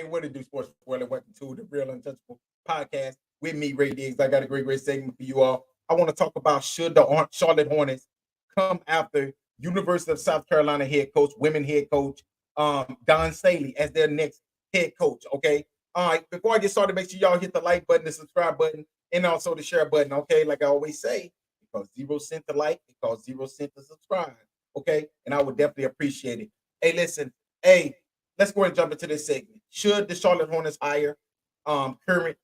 man? What to do, sports spoiler? Welcome to the Real Untouchable podcast with me, Ray Diggs. I got a great segment for you all. I want to talk about should the Charlotte Hornets come after University of South Carolina head coach, women head coach, Dawn Staley as their next head coach. Okay. All right. Before I get started, make sure y'all hit the like button, the subscribe button, and also the share button. Okay. Like I always say, it costs 0 cents to like, it costs 0 cents to subscribe. Okay. And I would definitely appreciate it. Hey, listen. Hey, let's go ahead and jump into this segment. Should the Charlotte Hornets hire current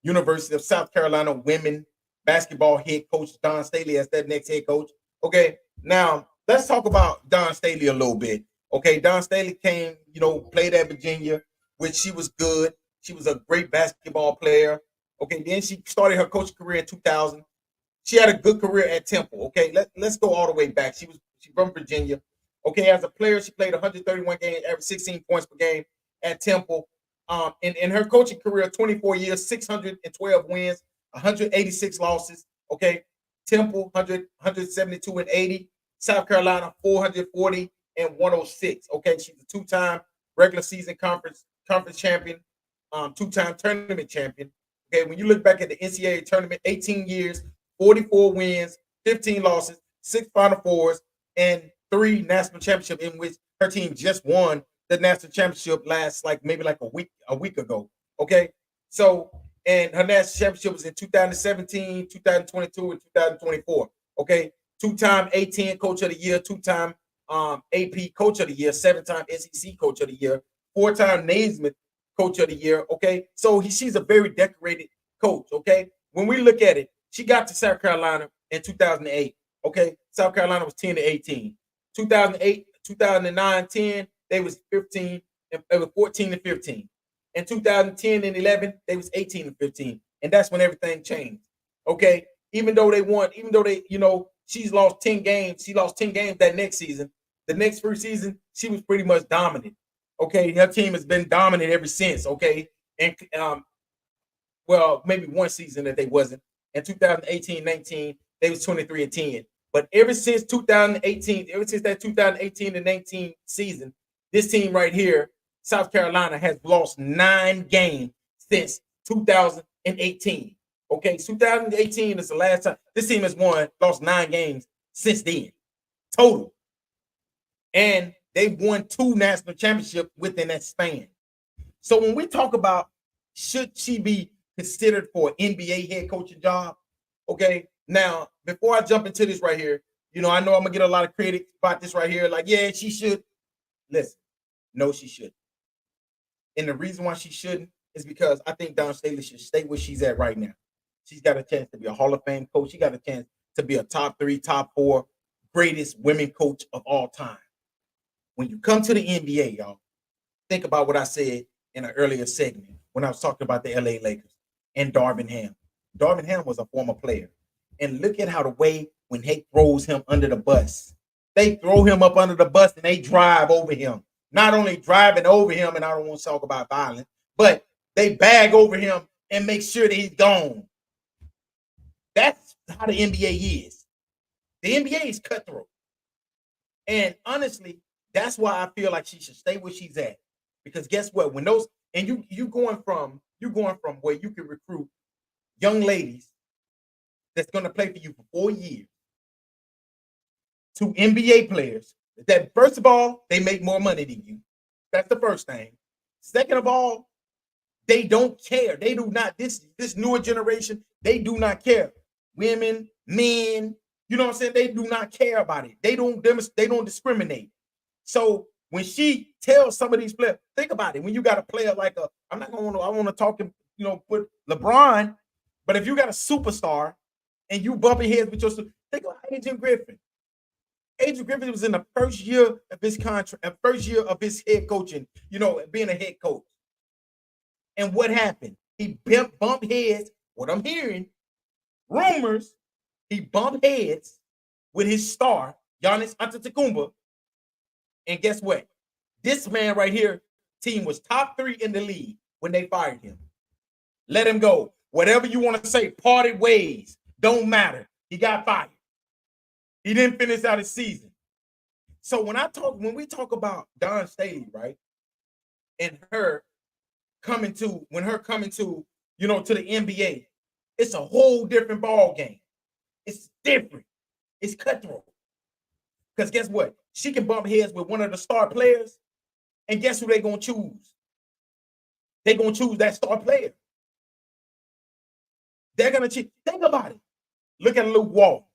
University of South Carolina women basketball head coach Dawn Staley as their next head coach? Okay, now let's talk about Dawn Staley a little bit. Okay, Dawn Staley came, played at Virginia, which she was good. She was a great basketball player. Okay, then she started her coaching career in 2000. She had a good career at Temple. Okay, let's go all the way back. She's from Virginia. Okay, as a player, she played 131 games, averaged 16 points per game at Temple. In her coaching career, 24 years, 612 wins, 186 losses. Okay, Temple 172 and 80, South Carolina 440 and 106. Okay, she's a two-time regular season conference champion, two-time tournament champion. Okay, when you look back at the NCAA tournament, 18 years, 44 wins, 15 losses, 6 Final Fours, and 3 national championships, in which her team just won the national championship maybe a week ago. Okay, so and her national championship was in 2017, 2022, and 2024. Okay, two-time A10 Coach of the Year, two-time AP Coach of the Year, 7-time SEC Coach of the Year, 4-time Naismith Coach of the Year. Okay, so she's a very decorated coach. Okay, when we look at it, she got to South Carolina in 2008. Okay, South Carolina was 10 to 18. 2008, 2009, 10, they was 15, they were 14 to 15. In 2010 and 11, they was 18 to 15. And that's when everything changed. Okay. Even though she's lost 10 games. She lost 10 games that next season. The next first season, she was pretty much dominant. Okay. Her team has been dominant ever since. Okay. And maybe one season that they wasn't. In 2018-19, they was 23 and 10. But ever since 2018, ever since that 2018 and 19 season, this team right here, South Carolina, has lost 9 games since 2018. Okay, 2018 is the last time this team has lost 9 games since then, total. And they've won 2 national championships within that span. So when we talk about should she be considered for an NBA head coaching job, okay, now, before I jump into this right here, I know I'm going to get a lot of critics about this right here. Like, yeah, she should. Listen, no, she shouldn't. And the reason why she shouldn't is because I think Dawn Staley should stay where she's at right now. She's got a chance to be a Hall of Fame coach. She got a chance to be a top 3, top 4 greatest women coach of all time. When you come to the NBA, y'all, think about what I said in an earlier segment when I was talking about the LA Lakers and Darvin Ham. Darvin Ham was a former player. And look at how the way when Hake throws him under the bus, they throw him up under the bus and they drive over him. Not only driving over him, and I don't want to talk about violence, but they bag over him and make sure that he's gone. That's how the NBA is. The NBA is cutthroat. And honestly, that's why I feel like she should stay where she's at. Because guess what? When those and you going from where you can recruit young ladies that's going to play for you for 4 years to NBA players that, first of all, they make more money than you. That's the first thing. Second of all, they don't care. They do not, this newer generation, they do not care. Women, men, you know what I'm saying? They do not care about it. They don't discriminate. So when she tells some of these players, think about it. When you got a player like I want to talk him, put LeBron, but if you got a superstar, and you bumping heads with your think about Adrian Griffin. Adrian Griffin was in the first year of his contract, first year of his head coaching, being a head coach. And what happened? He bumped heads. What I'm hearing, rumors, he bumped heads with his star, Giannis Antetokounmpo. And guess what? This man right here, team was top 3 in the league when they fired him. Let him go. Whatever you want to say, parted ways. Don't matter. He got fired. He didn't finish out his season. So when we talk about Dawn Staley, right, and her coming to to the NBA, it's a whole different ball game. It's different. It's cutthroat. Because guess what? She can bump heads with one of the star players, and guess who they're gonna choose? They're gonna choose that star player. They're gonna choose. Think about it. Look at Luke Walton.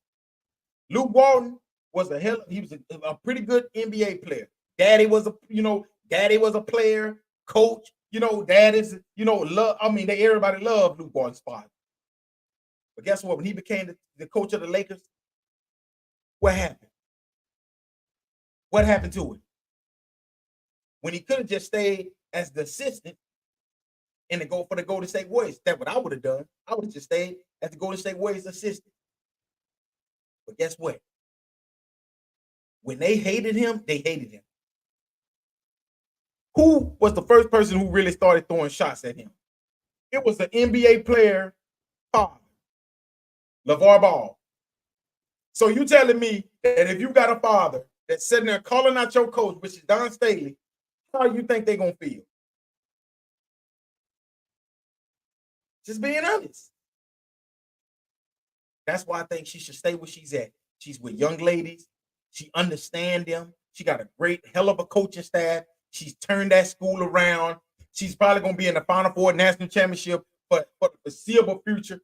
Luke Walton was he was a pretty good NBA player. Daddy was a player, coach. Daddy's, love. I mean, everybody loved Luke Walton's father. But guess what? When he became the coach of the Lakers, what happened? What happened to it? When he could have just stayed as the assistant and to go for the Golden State Warriors. That's what I would have done. I would have just stayed as the Golden State Warriors assistant. But guess what? When they hated him, they hated him. Who was the first person who really started throwing shots at him? It was the NBA player, father, LeVar Ball. So you telling me that if you got a father that's sitting there calling out your coach, which is Dawn Staley, how you think they're going to feel? Just being honest. That's why I think she should stay where she's at. She's with young ladies. She understands them. She got a great hell of a coaching staff. She's turned that school around. She's probably going to be in the Final Four national championship for the foreseeable future.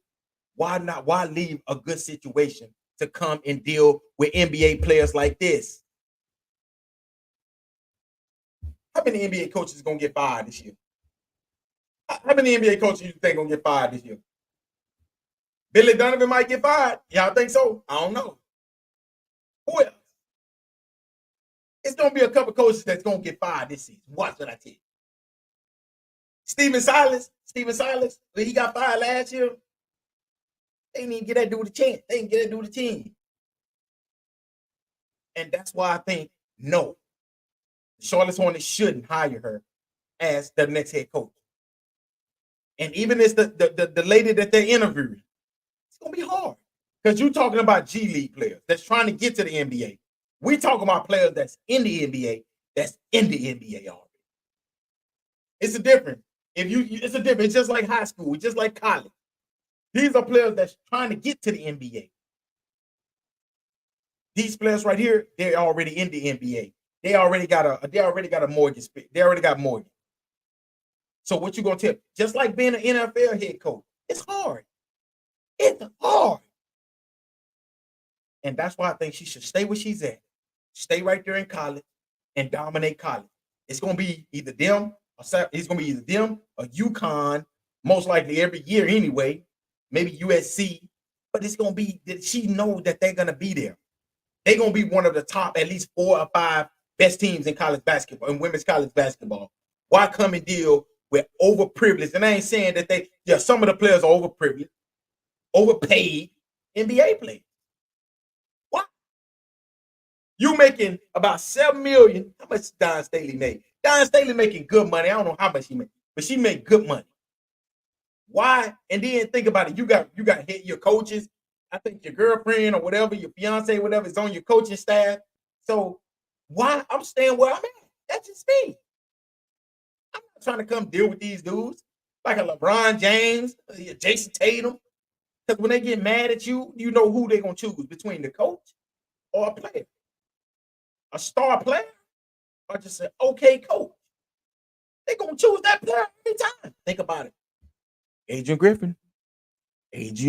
Why not? Why leave a good situation to come and deal with NBA players like this? How many NBA coaches are going to get fired this year? How many NBA coaches you think are going to get fired this year? Billy Donovan might get fired. Y'all think so? I don't know. Who else? It's going to be a couple coaches that's going to get fired this season. Watch what I tell you. Stephen Silas, when he got fired last year, they didn't even get that dude a chance. They didn't get that dude a team. And that's why I think, no, Charlotte Hornets shouldn't hire her as the next head coach. And even as the lady that they're interviewing, it's going to be hard. Because you're talking about G League players that's trying to get to the NBA. We talking about players that's in the NBA, that's in the NBA already. It's a difference. It's a difference. It's just like high school, just like college. These are players that's trying to get to the NBA. These players right here, they're already in the NBA. They already got a mortgage. They already got mortgage. So what you gonna tell? Just like being an NFL head coach, it's hard. It's hard. And that's why I think she should stay where she's at. Stay right there in college and dominate college. It's gonna be either them or UConn, most likely every year anyway. Maybe USC, but it's gonna be that she knows that they're gonna be there. They're gonna be one of the top, at least 4 or 5 best teams in college basketball and women's college basketball. Why come and deal with overprivileged? And I ain't saying that some of the players are overprivileged, overpaid NBA players. What? You making about $7 million? How much Dawn Staley made? Dawn Staley making good money. I don't know how much she made, but she made good money. Why? And then think about it. You got hit your coaches. I think your girlfriend or whatever, your fiance, whatever, is on your coaching staff. So why? I'm staying where I'm at. That's just me. I'm not trying to come deal with these dudes like a LeBron James, Jason Tatum. Because when they get mad at you, you know who they're going to choose between the coach or a player. A star player or just an okay coach. They're going to choose that player every time. Think about it. Adrian Griffin. He's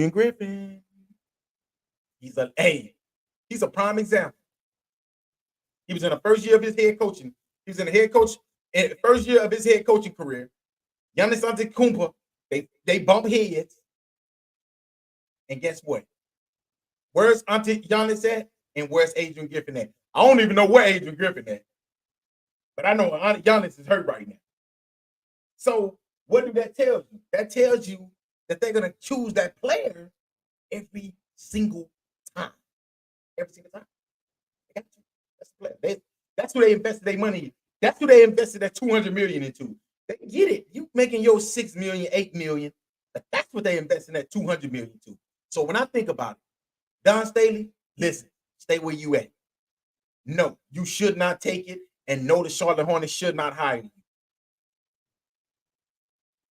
a prime example. He was in the first year of his head coaching. He was in the head coach in the first year of his head coaching career. Giannis Antetokounmpo, they bump heads. And guess what? Where's Giannis at? And where's Adrian Griffin at? I don't even know where Adrian Griffin at. But I know Giannis is hurt right now. So what do that tell you? That tells you that they're going to choose that player every single time. Every single time. That's the player. That's who they invested their money in. That's who they invested that $200 million into. They get it. You making your $6 million, $8 million. But that's what they invested that $200 million to. So when I think about it, Dawn Staley, listen, stay where you at. No, you should not take it. And no, the Charlotte Hornets should not hire you.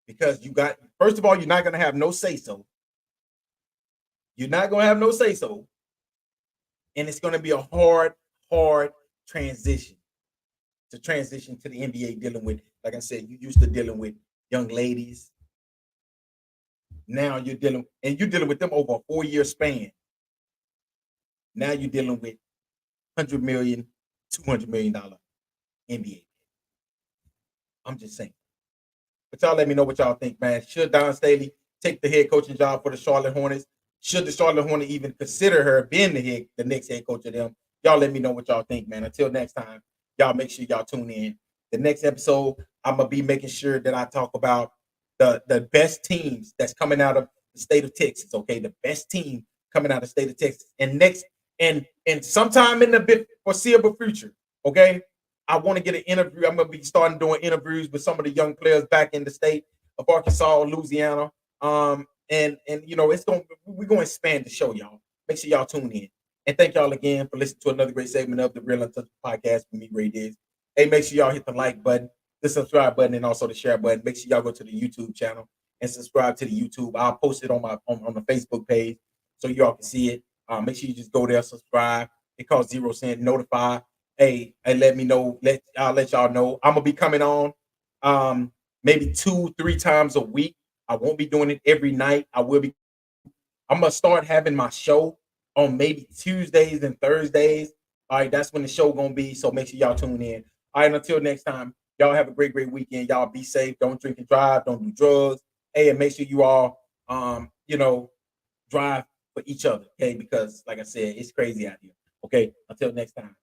because you got, first of all, you're not going to have no say so. You're not going to have no say so. And it's going to be a hard transition to the NBA, dealing with, like I said, you used to dealing with young ladies. Now you're dealing with them over a 4-year span. Now you're dealing with $100 million, $200 million NBA. I'm just saying. But y'all let me know what y'all think, man. Should Dawn Staley take the head coaching job for the Charlotte Hornets? Should the Charlotte Hornets even consider her being the next head coach of them? Y'all let me know what y'all think, man. Until next time, y'all make sure y'all tune in. The next episode, I'm gonna be making sure that I talk about the best teams that's coming out of the state of Texas. Okay, the best team coming out of the state of Texas, and sometime in the foreseeable future. Okay, I want to get an interview. I'm gonna be starting doing interviews with some of the young players back in the state of Arkansas, Louisiana. And we're gonna expand the show, y'all. Make sure y'all tune in. And thank y'all again for listening to another great segment of the Real Untouchable Podcast with me, Ray Diggs. Hey, make sure y'all hit the like button, the subscribe button, and also the share button. Make sure y'all go to the YouTube channel and subscribe to the YouTube. I'll post it on my on the Facebook page so y'all can see it. Make sure you just go there, subscribe. It costs 0 cents. Notify. Hey, and let me know. I'll let y'all know. I'm gonna be coming on maybe 2-3 times a week. I won't be doing it every night. I'm gonna start having my show on maybe Tuesdays and Thursdays. All right, that's when the show gonna be. So make sure y'all tune in. All right, until next time, y'all have a great weekend. Y'all be safe. Don't drink and drive. Don't do drugs. Hey, and make sure you all drive for each other. Okay, because like I said, it's crazy out here. Okay, until next time.